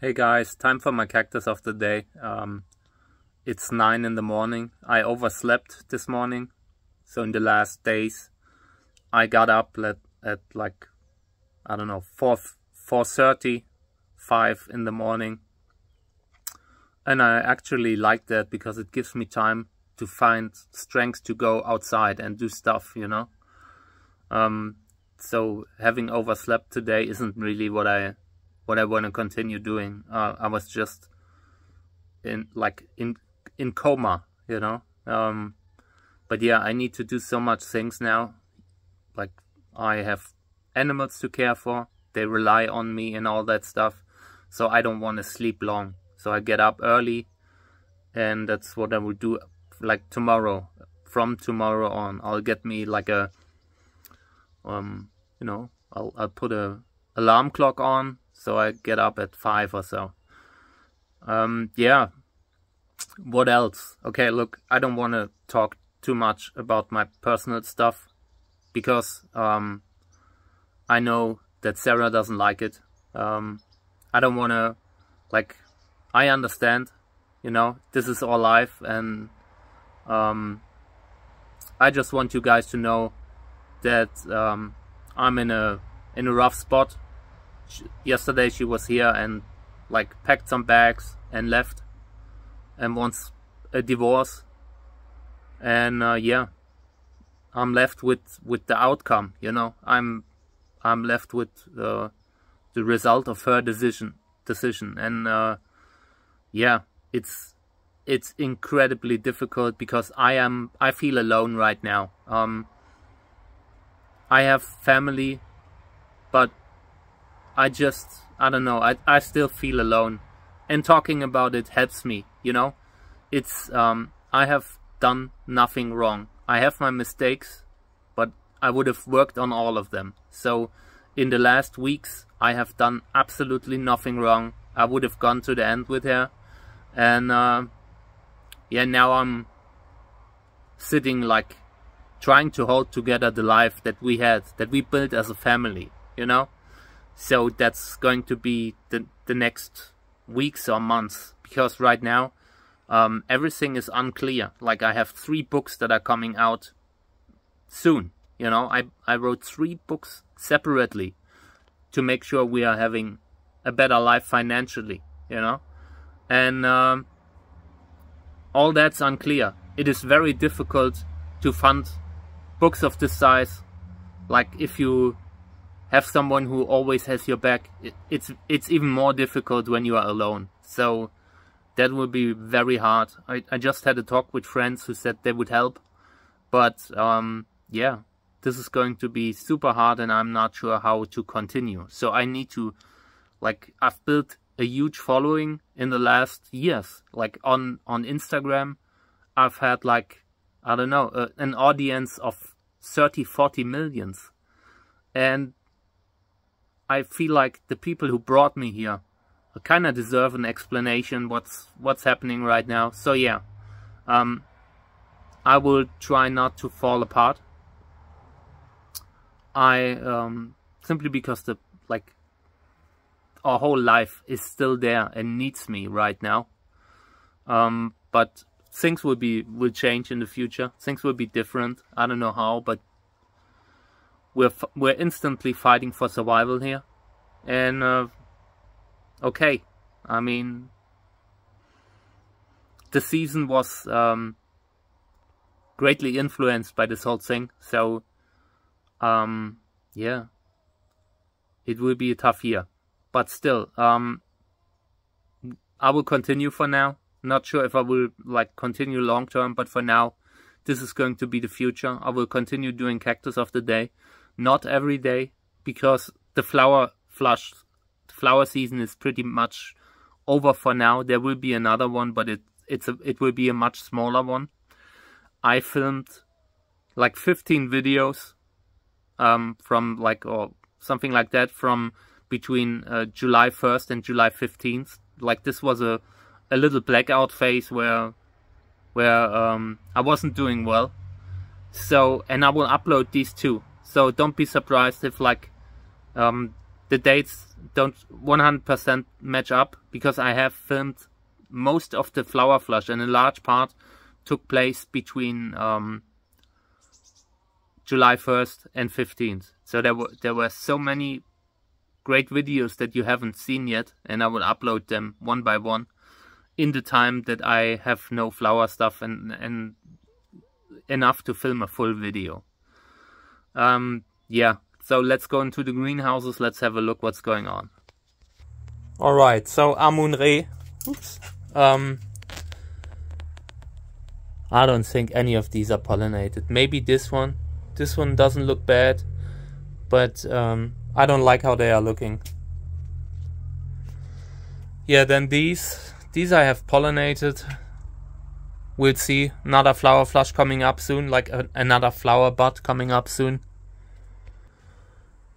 Hey guys, time for my cactus of the day. It's 9 in the morning. I overslept this morning. So in the last days, I got up at like, I don't know, 4:30, 5 in the morning. And I actually like that because it gives me time to find strength to go outside and do stuff, you know. So having overslept today isn't really what I want to continue doing. I was just in coma, you know. But yeah, I need to do so much things now. Like, I have animals to care for. They rely on me and all that stuff. So I don't want to sleep long. So I get up early, and that's what I will do. Like tomorrow, from tomorrow on, I'll get me like a, you know, I'll put a alarm clock on, so I get up at 5 or so. Yeah. What else? Okay, look, I don't want to talk too much about my personal stuff because I know that Sarah doesn't like it. I don't want to, like, I understand, you know, this is our life, and I just want you guys to know that I'm in a rough spot. Yesterday she was here and like packed some bags and left and wants a divorce, and yeah, I'm left with the outcome, you know. I'm left with the result of her decision, and yeah, it's incredibly difficult because I feel alone right now. I have family, but I don't know, I still feel alone, and talking about it helps me, you know. It's I have done nothing wrong. I have my mistakes, but I would have worked on all of them. So in the last weeks I have done absolutely nothing wrong. I would have gone to the end with her, and yeah, now I'm sitting like trying to hold together the life that we built as a family, you know. So that's going to be the next weeks or months, because right now everything is unclear. Like, I have 3 books that are coming out soon, you know. I wrote 3 books separately to make sure we are having a better life financially, you know. And all that's unclear. It is very difficult to fund books of this size. Like, if you have someone who always has your back, it's even more difficult when you are alone. So that will be very hard. I just had a talk with friends who said they would help, but yeah, this is going to be super hard, and I'm not sure how to continue. So I need to, like, I've built a huge following in the last years. Like on Instagram, I've had, like, I don't know, an audience of 30-40 millions. And I feel like the people who brought me here kind of deserve an explanation what's happening right now. So yeah, I will try not to fall apart. Simply because our whole life is still there and needs me right now. But things will change in the future. Things will be different. I don't know how, but we're instantly fighting for survival here. And okay, I mean, the season was greatly influenced by this whole thing. So yeah, it will be a tough year. But still, I will continue for now. Not sure if I will, like, continue long term, but for now, this is going to be the future. I will continue doing Cactus of the Day. Not every day, because the flower season is pretty much over for now. There will be another one, but it will be a much smaller one. I filmed like 15 videos from like, or something like that, from between July 1st and July 15th. Like, this was a little blackout phase where I wasn't doing well. So, and I will upload these too. So don't be surprised if, like, the dates don't 100% match up, because I have filmed most of the flower flush, and a large part took place between July 1st and 15th. So there were so many great videos that you haven't seen yet, and I will upload them one by one in the time that I have no flower stuff and enough to film a full video. Yeah, so let's go into the greenhouses. Let's have a look what's going on. Alright, so Amun-Re. Oops. I don't think any of these are pollinated. Maybe this one. This one doesn't look bad, but I don't like how they are looking. Yeah, then these I have pollinated. We'll see. Another flower flush coming up soon, like another flower bud coming up soon.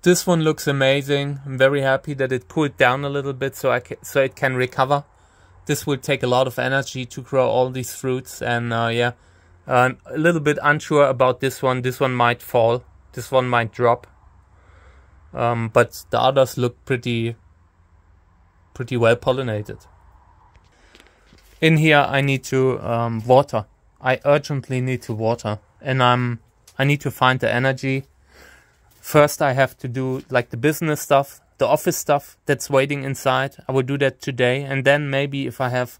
This one looks amazing. I'm very happy that it cooled down a little bit so it can recover. This will take a lot of energy to grow all these fruits, and yeah, a little bit unsure about this one. This one might fall. This one might drop. But the others look pretty well pollinated. In here I need to water. I urgently need to water, and I need to find the energy. First I have to do like the business stuff, the office stuff that's waiting inside. I will do that today, and then maybe if I have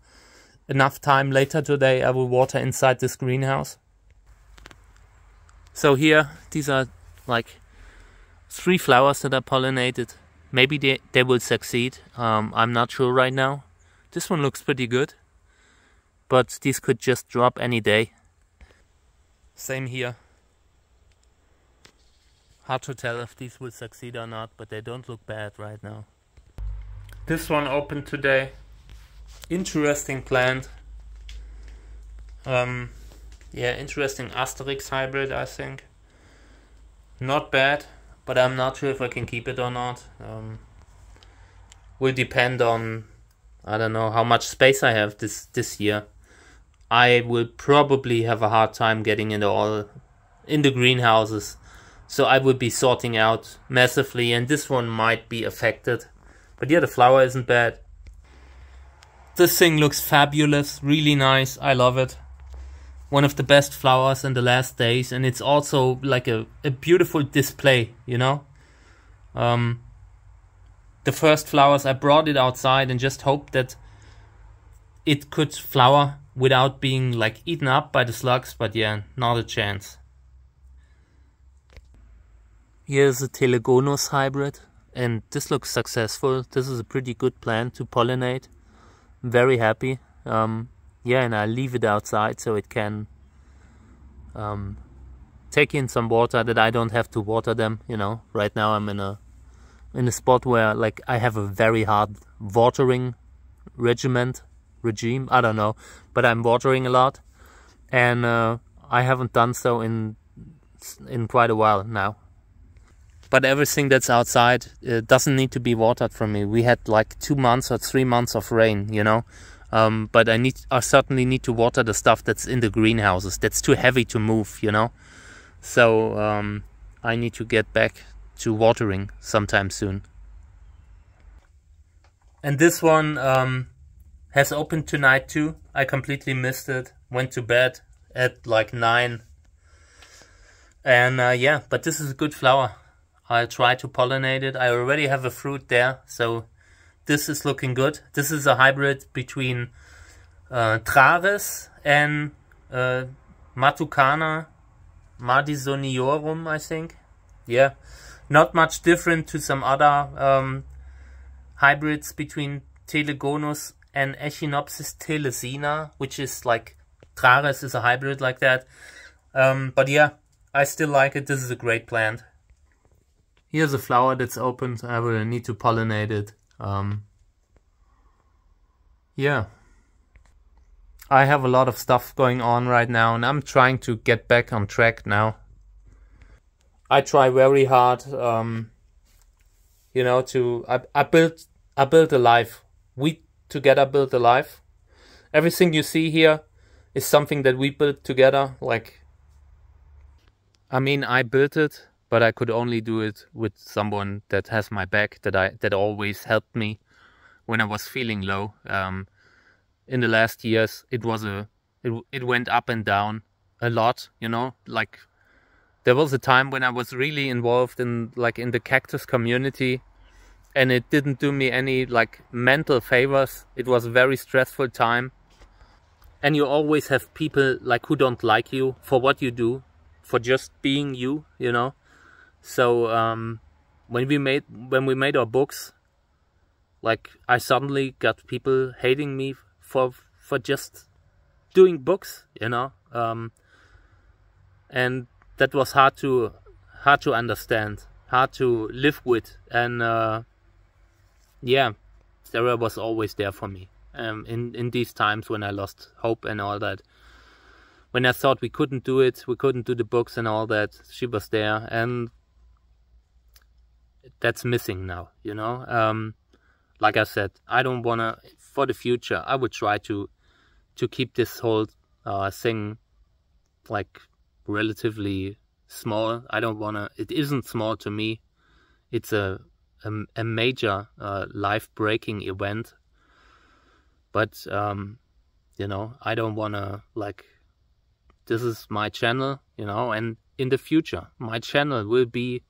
enough time later today, I will water inside this greenhouse. So here, these are like 3 flowers that are pollinated. Maybe they will succeed. I'm not sure right now. This one looks pretty good, but these could just drop any day. Same here. Hard to tell if these will succeed or not, but they don't look bad right now. This one opened today. Interesting plant. Yeah, interesting Asterix hybrid, I think. Not bad, but I'm not sure if I can keep it or not. Will depend on, I don't know, how much space I have this year. I will probably have a hard time getting into all in the greenhouses. So I will be sorting out massively, and this one might be affected. But yeah, the flower isn't bad. This thing looks fabulous, really nice, I love it. One of the best flowers in the last days, and it's also like a beautiful display, you know. The first flowers, I brought it outside and just hoped that it could flower without being like eaten up by the slugs, but yeah, not a chance. Here's a Telegonus hybrid, and this looks successful. This is a pretty good plant to pollinate. I'm very happy. Yeah, and I leave it outside so it can take in some water, that I don't have to water them, you know. Right now I'm in a spot where like I have a very hard watering regime, I don't know, but I'm watering a lot, and I haven't done so in quite a while now. But everything that's outside doesn't need to be watered from me. We had like 2 months or 3 months of rain, you know. But I certainly need to water the stuff that's in the greenhouses. That's too heavy to move, you know. So I need to get back to watering sometime soon. And this one has opened tonight too. I completely missed it. Went to bed at like 9. And yeah, but this is a good flower. I'll try to pollinate it. I already have a fruit there, so this is looking good. This is a hybrid between Traves and Matucana madisoniorum, I think. Yeah, not much different to some other hybrids between Telegonus and Echinopsis telesina, which is like, Traves is a hybrid like that. But yeah, I still like it. This is a great plant. Here's a flower that's opened. I will need to pollinate it. Yeah. I have a lot of stuff going on right now, and I'm trying to get back on track now. I try very hard, you know, I built a life. We together built a life. Everything you see here is something that we built together. Like, I mean, I built it, but I could only do it with someone that has my back, that always helped me when I was feeling low. In the last years, it went up and down a lot, you know. Like, there was a time when I was really involved in the cactus community, and it didn't do me any like mental favors. It was a very stressful time, and you always have people like who don't like you for what you do, for just being you, you know. So when we made our books, like, I suddenly got people hating me for just doing books, you know. And that was hard to understand, hard to live with. And yeah, Sarah was always there for me in these times when I lost hope and all that. When I thought we couldn't do it, we couldn't do the books and all that, she was there, and that's missing now, you know. Like I said, I don't wanna, for the future, I would try to keep this whole thing like relatively small. I don't wanna, it isn't small to me. It's a major life-breaking event. But you know, I don't wanna, like, this is my channel, you know, and in the future my channel will be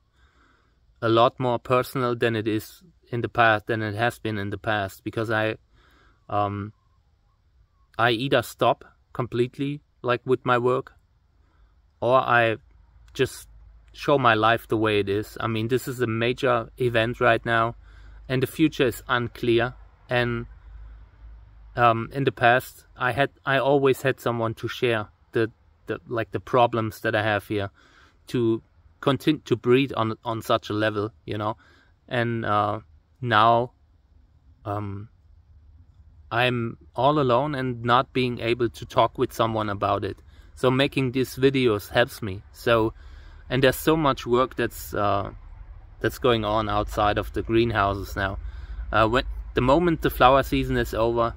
a lot more personal than it is in the past, than it has been in the past, because I either stop completely, like, with my work, or I just show my life the way it is. I mean, this is a major event right now, and the future is unclear. And in the past, I always had someone to share the problems that I have here, to continue to breathe on such a level, you know. And now I'm all alone and not being able to talk with someone about it. So making these videos helps me. So, and there's so much work that's going on outside of the greenhouses now. When the moment the flower season is over,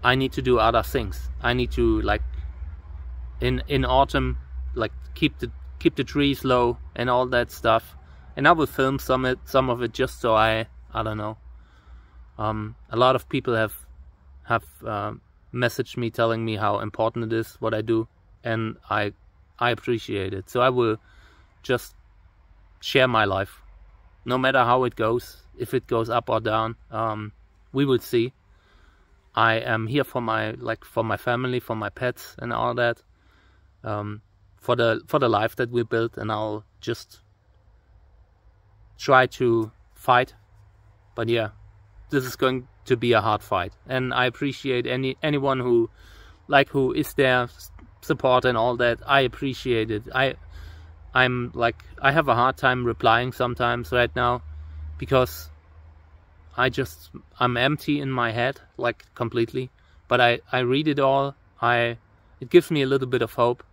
I need to do other things. I need to, like, in autumn, like, keep the trees low and all that stuff. And I will film some of it just so I don't know. A lot of people have messaged me telling me how important it is what I do, and I appreciate it. So I will just share my life, no matter how it goes. If it goes up or down, we will see. I am here for my family, for my pets and all that, for the life that we built, and I'll just try to fight. But yeah, this is going to be a hard fight, and I appreciate anyone who is there, support and all that. I appreciate it. I'm like, I have a hard time replying sometimes right now, because I'm empty in my head, like, completely. But I read it all. It gives me a little bit of hope.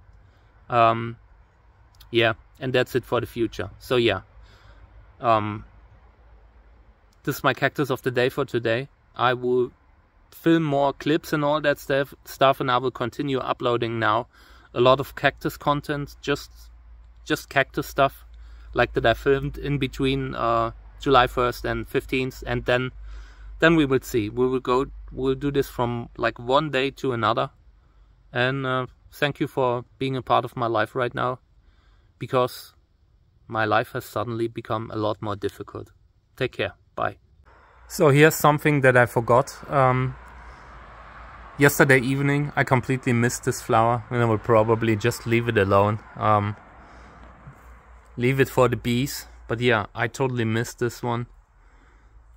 Yeah, and that's it for the future. So yeah, this is my cactus of the day for today. I will film more clips and all that stuff, and I will continue uploading now a lot of cactus content, just cactus stuff, like that I filmed in between July 1st and 15th, and then we will see. We'll do this from, like, one day to another. And thank you for being a part of my life right now, because my life has suddenly become a lot more difficult. Take care. Bye. So here's something that I forgot. Yesterday evening I completely missed this flower, and I will probably just leave it alone. Leave it for the bees. But yeah, I totally missed this one.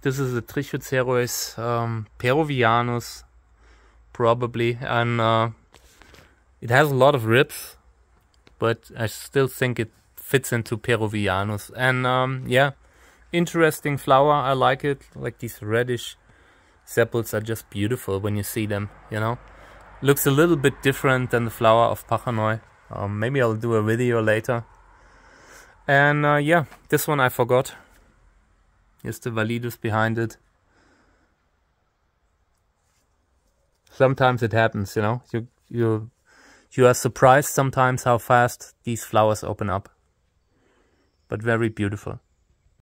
This is a Trichocereus peruvianus, probably, and it has a lot of ribs, but I still think it fits into peruvianus. And yeah, interesting flower. I like it. Like, these reddish sepals are just beautiful when you see them, you know. Looks a little bit different than the flower of Pachanoi. Maybe I'll do a video later. And yeah, this one I forgot. Here's the validus behind it. Sometimes it happens, you know. You are surprised sometimes how fast these flowers open up. but very beautiful.